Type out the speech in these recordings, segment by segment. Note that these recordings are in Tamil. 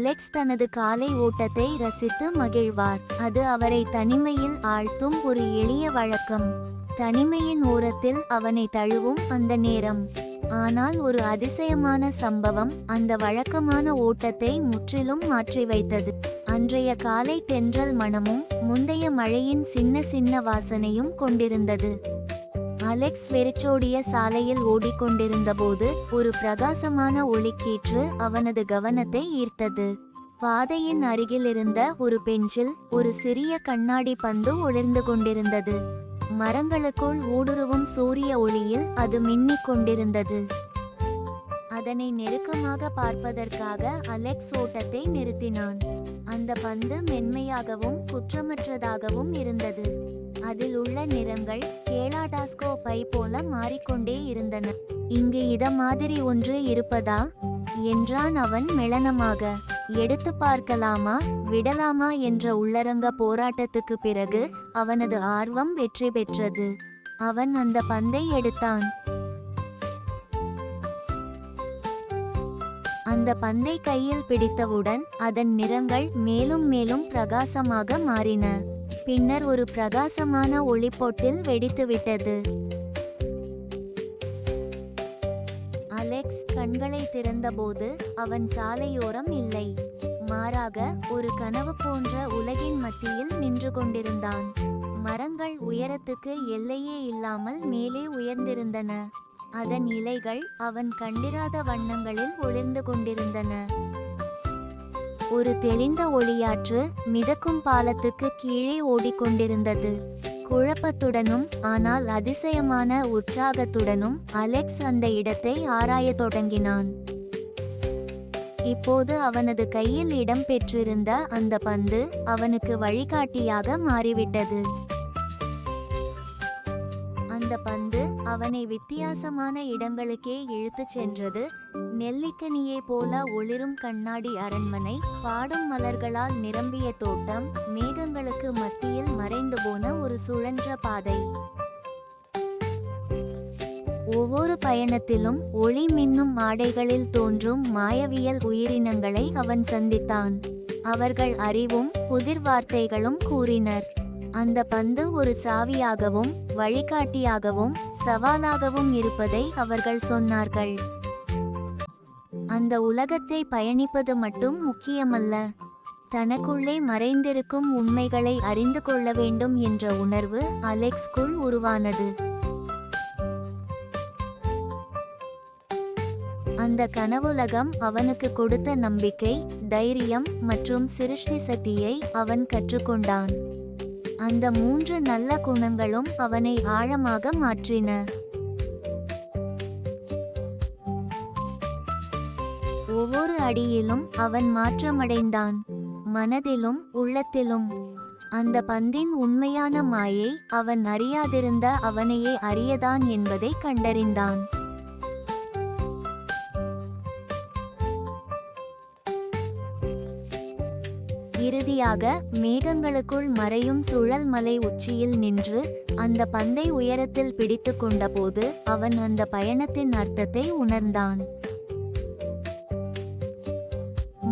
அலெக்ஸ் தனது காலை ஓட்டத்தை ரசித்து மகிழ்வார். அது அவரை தனிமையில் ஆழ்த்தும் ஒரு எளிய வழக்கம். தனிமையின் ஓரத்தில் அவனை தழுவும் அந்த நேரம். ஆனால் ஒரு அதிசயமான சம்பவம் அந்த வழக்கமான ஓட்டத்தை முற்றிலும் மாற்றி வைத்தது. அன்றைய காலை தென்றல் மணமும் முந்தைய மழையின் சின்ன சின்ன வாசனையும் கொண்டிருந்தது. அலெக்ஸ் வெறிச்சோடிய சாலையில் ஓடிக்கொண்டிருந்தபோது ஒரு பிரகாசமான ஒளிக்கீற்று அவனது கவனத்தை ஈர்த்தது. பாதையின் அருகில் இருந்த ஒரு பெஞ்சில் ஒரு சிறிய கண்ணாடி பந்து ஒளிர்ந்து கொண்டிருந்தது. மரங்களுக்குள் ஊடுருவும் சூரிய ஒளியில் அது மின்னிக் கொண்டிருந்தது. அதனை நெருக்கமாக பார்ப்பதற்காக அலெக்ஸ் ஓட்டத்தை நிறுத்தினான். அந்த பந்து மென்மையாகவும் குற்றமற்றதாகவும் இருந்தது. அதில் உள்ள நிறங்கள் கேலாடாஸ்கோ பை போல மாறிக்கொண்டே இருந்தன. இங்கு இத மாதிரி ஒன்று இருப்பதா என்றான் அவன் மெளனமாக. எடுத்து பார்க்கலாமா விடலாமா என்ற உள்ளரங்க போராட்டத்துக்கு பிறகு அவனது ஆர்வம் வெற்றி பெற்றது. அவன் அந்த பந்தை எடுத்தான். அந்த பந்தை கையில் பிடித்தவுடன் அதன் நிறங்கள் மேலும் மேலும் பிரகாசமாக மாறின. பின்னர் ஒரு பிரகாசமான ஒளிப்பொட்டில் வெடித்துவிட்டது. அலெக்ஸ் கண்களை திறந்தபோது அவன் சாலையோரம் இல்லை. மாறாக ஒரு கனவு போன்ற உலகின் மத்தியில் நின்று கொண்டிருந்தான். மரங்கள் உயரத்துக்கு எல்லையே இல்லாமல் மேலே உயர்ந்திருந்தன. அதன் இலைகள் அவன் கண்டிராத வண்ணங்களில் ஒளிர்ந்து கொண்டிருந்தன. ஒரு தெளிந்த ஒளியாற்று மிதக்கும் பாலத்துக்கு கீழே ஓடிக்கொண்டிருந்தது. குழப்பத்துடனும் ஆனால் அதிசயமான உற்சாகத்துடனும் அலெக்ஸ் அந்த இடத்தை ஆராயத் தொடங்கினான். இப்போது அவனது கையில் இடம் பெற்றிருந்த அந்த பந்து அவனுக்கு வழிகாட்டியாக மாறிவிட்டது. அந்த பந்து அவனை வித்தியாசமான இடங்களுக்கே இழுத்துச் சென்றது. நெல்லிக்கனியை போல ஒளிரும் கண்ணாடி அரண்மனை, பாடும் மலர்களால் நிரம்பிய தோட்டம், மேகங்களுக்கு மத்தியில் மறைந்து போன ஒரு சுழன்ற பாதை. ஒவ்வொரு பயணத்திலும் ஒளி மின்னும் ஆடைகளில் தோன்றும் மாயவியல் உயிரினங்களை அவன் சந்தித்தான். அவர்கள் அறிவும் புதிர் வார்த்தைகளும் கூறினர். அந்த பந்து ஒரு சாவியாகவும் வழிகாட்டியாகவும் சவாலாகவும் இருப்பதை அவர்கள் சொன்னார்கள். அந்த உலகத்தை பயணிப்பது மட்டும் முக்கியமல்ல, தனக்குள்ளே மறைந்திருக்கும் உண்மைகளை அறிந்து கொள்ள வேண்டும் என்ற உணர்வு அலெக்ஸ்குள் உருவானது. அந்த கனவுலகம் அவனுக்கு கொடுத்த நம்பிக்கை, தைரியம் மற்றும் சிருஷ்டி சக்தியை அவன் கற்றுக்கொண்டான். அந்த 3 நல்ல குணங்களும் அவனை ஆழமாக மாற்றின. ஒவ்வொரு அடியிலும் அவன் மாற்றமடைந்தான், மனதிலும் உள்ளத்திலும். அந்த பந்தின் உண்மையான மாயை அவன் அறியாதிருந்த அவனையே அறியதான் என்பதை கண்டறிந்தான். இறுதியாக மேகங்களுக்குள் மறையும் சுழல் மலை உச்சியில் நின்று அந்த பந்தை உயரத்தில் பிடித்து கொண்டபோது அவன் அந்த பயணத்தின் அர்த்தத்தை உணர்ந்தான்.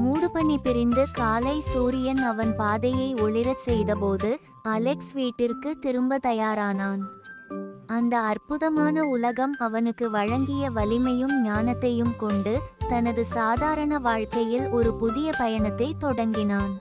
மூடுபனி பிரிந்து காலை சூரியன் அவன் பாதையை ஒளிரச் செய்தபோது அலெக்ஸ் வீட்டிற்கு திரும்ப தயாரானான். அந்த அற்புதமான உலகம் அவனுக்கு வழங்கிய வலிமையும் ஞானத்தையும் கொண்டு தனது சாதாரண வாழ்க்கையில் ஒரு புதிய பயணத்தை தொடங்கினான்.